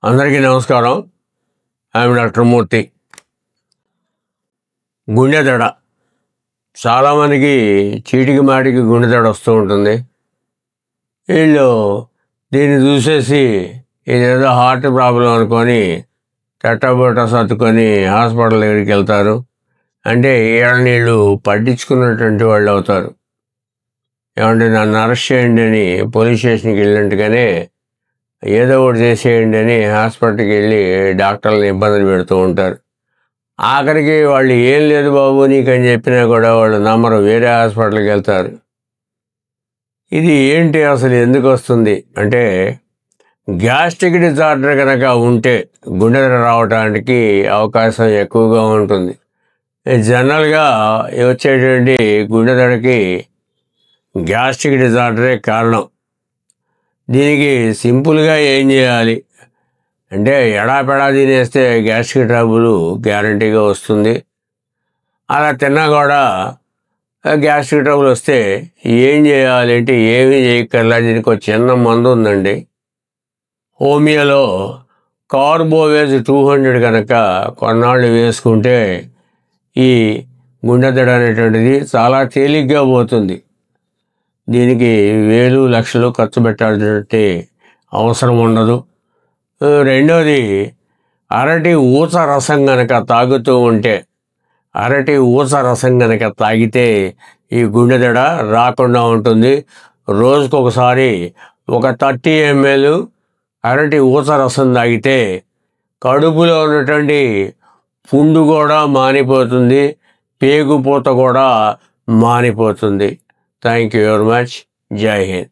అందరికీ నమస్కారం. I'm doctor మూర్తి. గుండె దడ చాలామందికి చీటికి మాటికి గుండె దడ వస్తూ ఉంటుంది. వీళ్ళు దీన్ని చూసేసి ఇదేదో హార్ట్ ప్రాబ్లం అనుకొని టట్టాబొట్టా సర్దుకొని హాస్పిటల్ దగ్గరికి వెళ్తారు. అంటే ఏళ్ళ నీళ్ళు పట్టించుకున్నటువంటి వాళ్ళు అవుతారు. ఏమంటే నన్ను అరెస్ట్ చేయండి అని పోలీస్ స్టేషన్కి వెళ్ళినట్టుగానే ఏదో ఒకటి చేసేయండి అని హాస్పిటల్కి వెళ్ళి డాక్టర్లను ఇబ్బందులు పెడుతూ ఉంటారు. ఆఖరికి వాళ్ళు ఏం లేదు బాబు నీకని చెప్పినా కూడా వాళ్ళు నమ్మరు, వేరే హాస్పిటల్కి వెళ్తారు. ఇది ఏంటి అసలు ఎందుకు వస్తుంది అంటే గ్యాస్ట్రిక్ డిజార్డర్ కనుక ఉంటే గుండె దడ రావడానికి అవకాశం ఎక్కువగా ఉంటుంది. జనరల్గా వచ్చేటువంటి గుండె దడకి గ్యాస్ట్రిక్ డిజార్డరే కారణం. దీనికి సింపుల్గా ఏం చేయాలి అంటే ఎడాపెడా తినేస్తే గ్యాస్ట్రిక్ ట్రబుల్ గ్యారంటీగా వస్తుంది. అలా తిన్నా కూడా గ్యాస్ట్రిక్ ట్రబుల్ వస్తే ఏం చేయాలి అంటే ఏమీ చేయక్కర్లా. దీనికి ఒక చిన్న మందు ఉందండి. హోమియోలో కార్బోవేజ్ 200 కనుక కొన్నాళ్ళు వేసుకుంటే ఈ గుండె దడ అనేటువంటిది చాలా తేలిగ్గా పోతుంది. దీనికి వేలు లక్షలు ఖర్చు పెట్టాల్సినటువంటి అవసరం ఉండదు. రెండోది, అరటి ఊచ రసం కనుక తాగుతూ ఉంటే, అరటి ఊచ రసం కనుక తాగితే ఈ గుండె దడ రాకుండా ఉంటుంది. రోజుకొకసారి ఒక 30 ml అరటి ఊచ రసం తాగితే కడుపులో ఉన్నటువంటి పుండు కూడా మానిపోతుంది, పేగుపూత కూడా మానిపోతుంది. Thank you very much. Jai Hind.